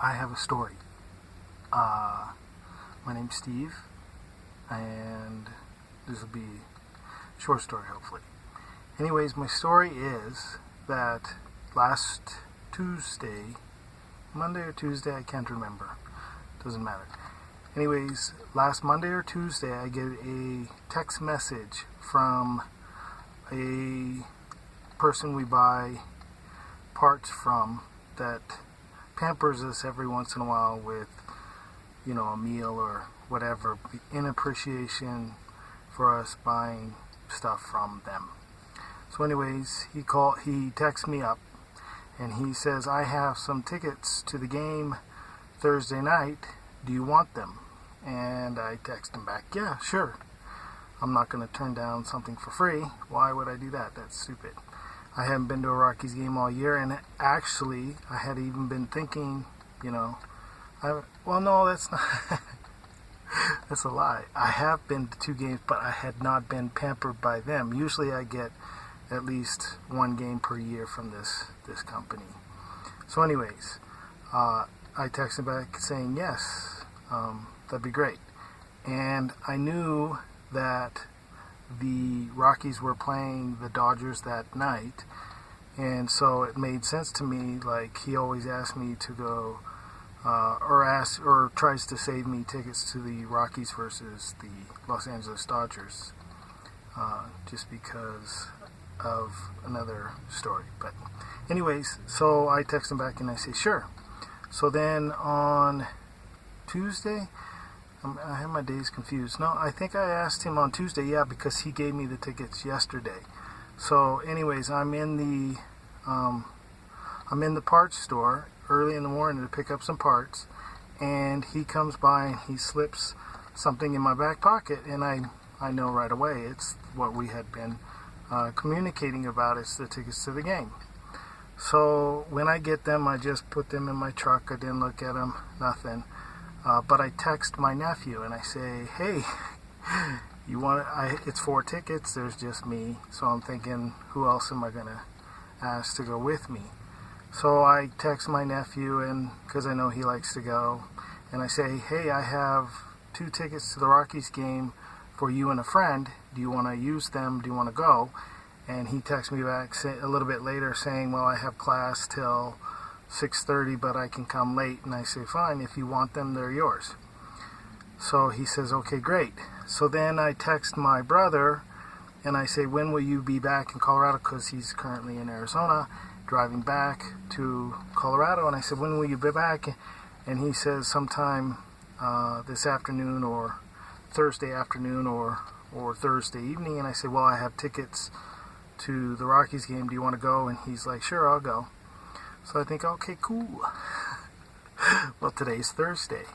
I have a story. My name's Steve, and this will be a short story, hopefully. Anyways, my story is that last Tuesday, Monday or Tuesday, I can't remember. Doesn't matter. Anyways, last Monday or Tuesday, I get a text message from a person we buy parts from that pampers us every once in a while with, a meal or whatever, in appreciation for us buying stuff from them. So anyways, he texts me up and he says, I have some tickets to the game Thursday night. Do you want them? And I text him back, yeah, sure. I'm not going to turn down something for free. Why would I do that? That's stupid. I haven't been to a Rockies game all year, and actually, I had even been thinking, no, that's not, that's a lie. I have been to 2 games, but I had not been pampered by them. Usually I get at least 1 game per year from this company. So anyways, I texted back saying, yes, that'd be great. And I knew that the Rockies were playing the Dodgers that night, and so it made sense to me. Like, he always asks me to go or tries to save me tickets to the Rockies versus the Los Angeles Dodgers, just because of another story. But anyways, so I text him back and I say sure. So then on Tuesday, I have my days confused. No, I think I asked him on Tuesday, yeah, because he gave me the tickets yesterday. So anyways, I'm in the parts store early in the morning to pick up some parts, and he comes by and he slips something in my back pocket, and I know right away it's what we had been communicating about. It's the tickets to the game. So when I get them, I just put them in my truck. I didn't look at them, nothing. But I text my nephew and I say, hey, it's 4 tickets, there's just me. So I'm thinking, who else am I going to ask to go with me? So I text my nephew, and because I know he likes to go, and I say, hey, I have 2 tickets to the Rockies game for you and a friend. Do you want to use them? Do you want to go? And he texts me back a little bit later saying, well, I have class till 6:30, but I can come late. And I say, fine, if you want them, they're yours. So he says, okay, great. So then I text my brother and I say, when will you be back in Colorado? Because he's currently in Arizona, driving back to Colorado. And I said, when will you be back? And he says, sometime this afternoon, or Thursday afternoon, or Thursday evening. And I say, well, I have tickets to the Rockies game. Do you want to go? And he's like, sure, I'll go. So I think, okay, cool. Well, today's Thursday,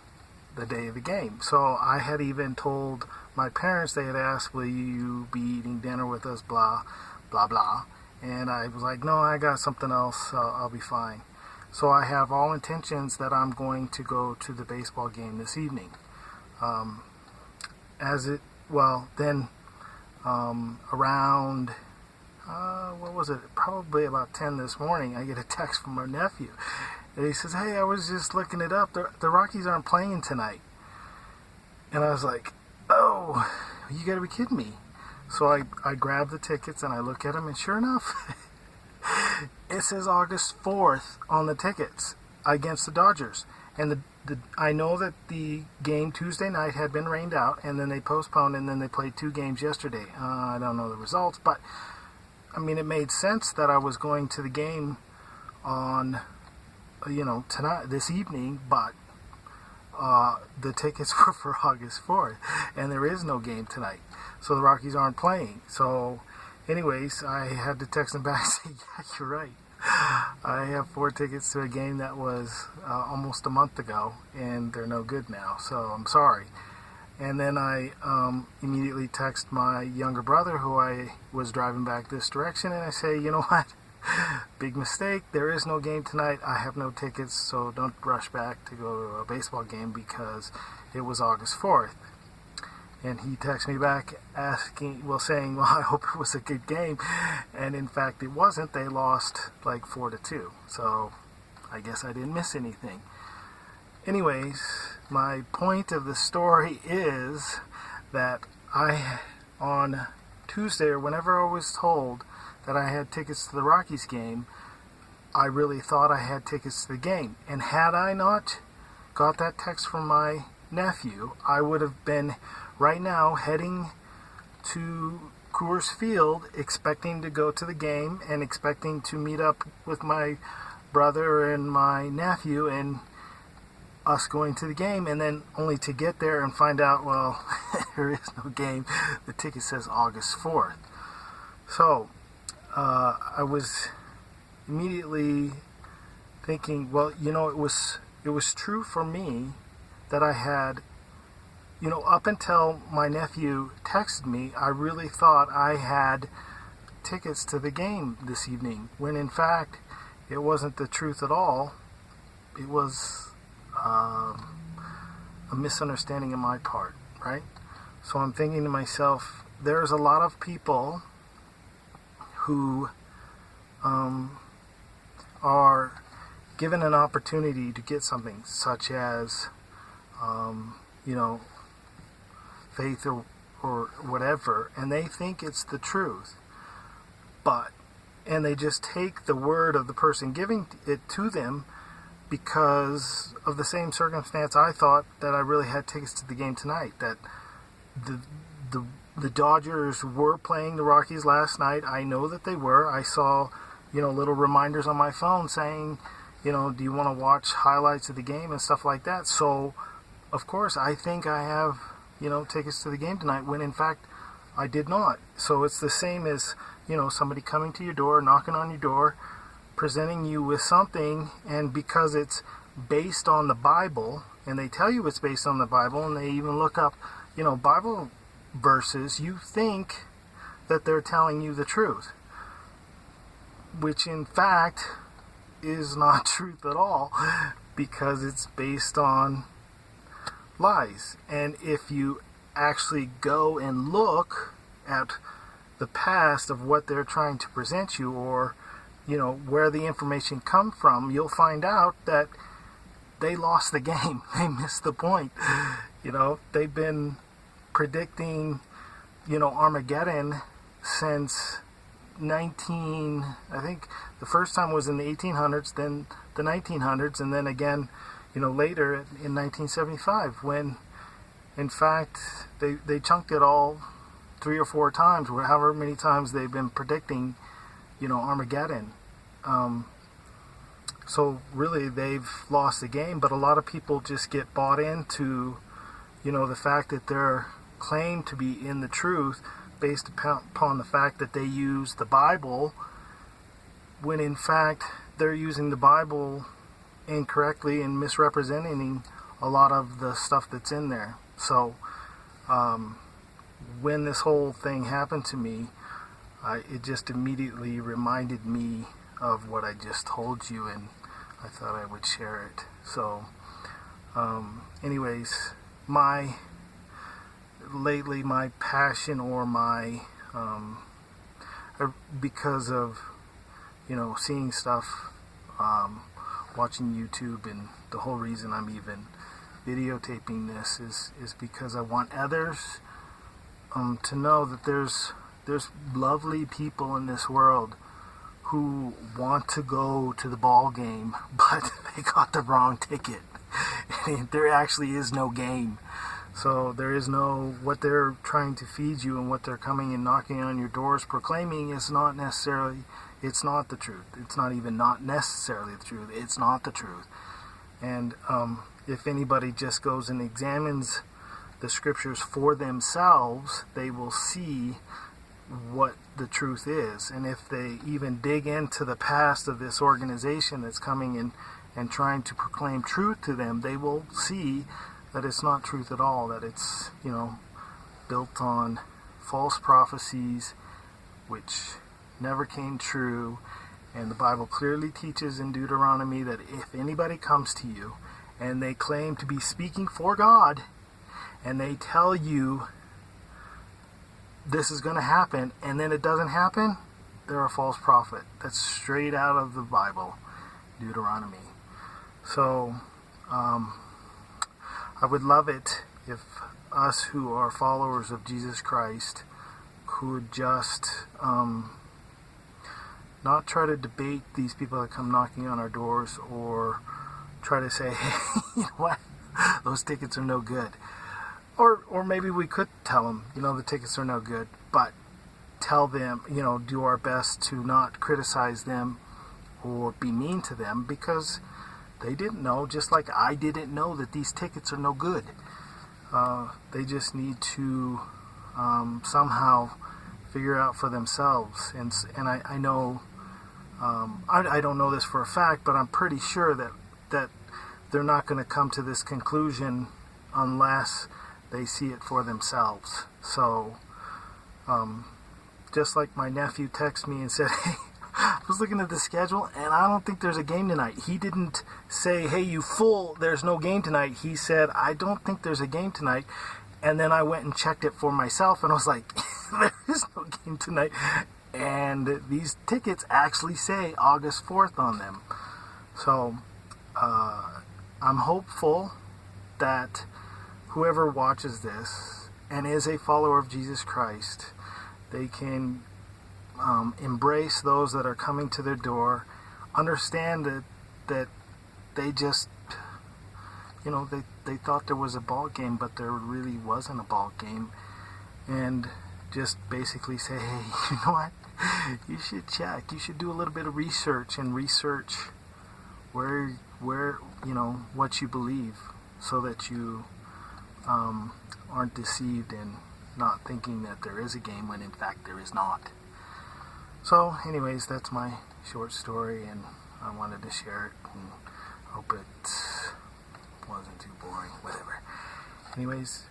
the day of the game. So I had even told my parents, they had asked, will you be eating dinner with us, blah, blah, blah. And I was like, no, I got something else, I'll be fine. So I have all intentions that I'm going to go to the baseball game this evening. Around what was it? Probably about 10 this morning, I get a text from my nephew. And he says, hey, I was just looking it up. The Rockies aren't playing tonight. And I was like, oh, you gotta be kidding me. So I grab the tickets and I look at them, and sure enough, it says August 4th on the tickets against the Dodgers. And I know that the game Tuesday night had been rained out, and then they postponed, and then they played 2 games yesterday. I don't know the results, but I mean, it made sense that I was going to the game on, tonight, this evening, but the tickets were for August 4th, and there is no game tonight, so the Rockies aren't playing. So anyways, I had to text them back and say, yeah, you're right. I have 4 tickets to a game that was almost a month ago, and they're no good now, so I'm sorry. And then I immediately text my younger brother, who I was driving back this direction, and I say, you know what? Big mistake. There is no game tonight. I have no tickets, so don't rush back to go to a baseball game because it was August 4th. And he texted me back saying, well, I hope it was a good game. And in fact, it wasn't. They lost like 4-2. So I guess I didn't miss anything. anyways, my point of the story is that on Tuesday, or whenever I was told that I had tickets to the Rockies game, I really thought I had tickets to the game. And had I not got that text from my nephew, I would have been right now heading to Coors Field, expecting to go to the game and expecting to meet up with my brother and my nephew and us going to the game, and then only to get there and find out, well, there is no game. The ticket says August 4th. So I was immediately thinking, well, it was true for me that I had, up until my nephew texted me, I really thought I had tickets to the game this evening, when in fact it wasn't the truth at all. It was a misunderstanding on my part, right? So I'm thinking to myself, there's a lot of people who are given an opportunity to get something, such as faith or whatever, and they think it's the truth, and they just take the word of the person giving it to them because of the same circumstance. I thought that I really had tickets to the game tonight, that the Dodgers were playing the Rockies last night. I know that they were. I saw little reminders on my phone saying, do you want to watch highlights of the game and stuff like that. So of course I think I have tickets to the game tonight, when in fact I did not. So it's the same as somebody coming to your door, knocking on your door, presenting you with something, and because it's based on the Bible, and they tell you it's based on the Bible, and they even look up Bible verses, you think that they're telling you the truth, which in fact is not truth at all, because it's based on lies. And if you actually go and look at the past of what they're trying to present you, or where the information come from, you'll find out that they lost the game. They missed the point. They've been predicting Armageddon since I think the first time was in the 1800s, then the 1900s, and then again later in 1975, when in fact they chunked it all 3 or 4 times, or however many times they've been predicting Armageddon. So really they've lost the game, but a lot of people just get bought into the fact that they're claimed to be in the truth based upon the fact that they use the Bible, when in fact they're using the Bible incorrectly and misrepresenting a lot of the stuff that's in there. So when this whole thing happened to me, it just immediately reminded me of what I just told you, and I thought I would share it. So anyways, lately my passion, or my because of seeing stuff, watching YouTube, and the whole reason I'm even videotaping this is because I want others to know that there's lovely people in this world who want to go to the ball game, but they got the wrong ticket. There actually is no game. So there is no, what they're trying to feed you and what they're coming and knocking on your doors proclaiming is not necessarily, it's not the truth. It's not even not necessarily the truth. It's not the truth. And if anybody just goes and examines the scriptures for themselves, they will see what the truth is. And if they even dig into the past of this organization that's coming in and trying to proclaim truth to them, they will see that it's not truth at all, that it's, built on false prophecies which never came true. And the Bible clearly teaches in Deuteronomy that if anybody comes to you and they claim to be speaking for God, and they tell you this is going to happen, and then it doesn't happen, they're a false prophet. That's straight out of the Bible, Deuteronomy. So, I would love it if us who are followers of Jesus Christ could just not try to debate these people that come knocking on our doors, or try to say, hey, you know what, those tickets are no good. Or maybe we could tell them, the tickets are no good, but tell them, do our best to not criticize them or be mean to them, because they didn't know, just like I didn't know that these tickets are no good. They just need to somehow figure out for themselves. And I know, I don't know this for a fact, but I'm pretty sure that they're not going to come to this conclusion unless they see it for themselves. So, just like my nephew texted me and said, hey, I was looking at the schedule and I don't think there's a game tonight. He didn't say, hey, you fool, there's no game tonight. He said, I don't think there's a game tonight. And then I went and checked it for myself and I was like, there is no game tonight. And these tickets actually say August 4th on them. So, I'm hopeful that whoever watches this and is a follower of Jesus Christ, they can embrace those that are coming to their door, understand that they just, they thought there was a ball game, but there really wasn't a ball game, and just basically say, hey, you know what, you should check, you should do a little bit of research where what you believe, so that you aren't deceived in not thinking that there is a game when in fact there is not. So anyways, that's my short story, and I wanted to share it, and hope it wasn't too boring, whatever. Anyways,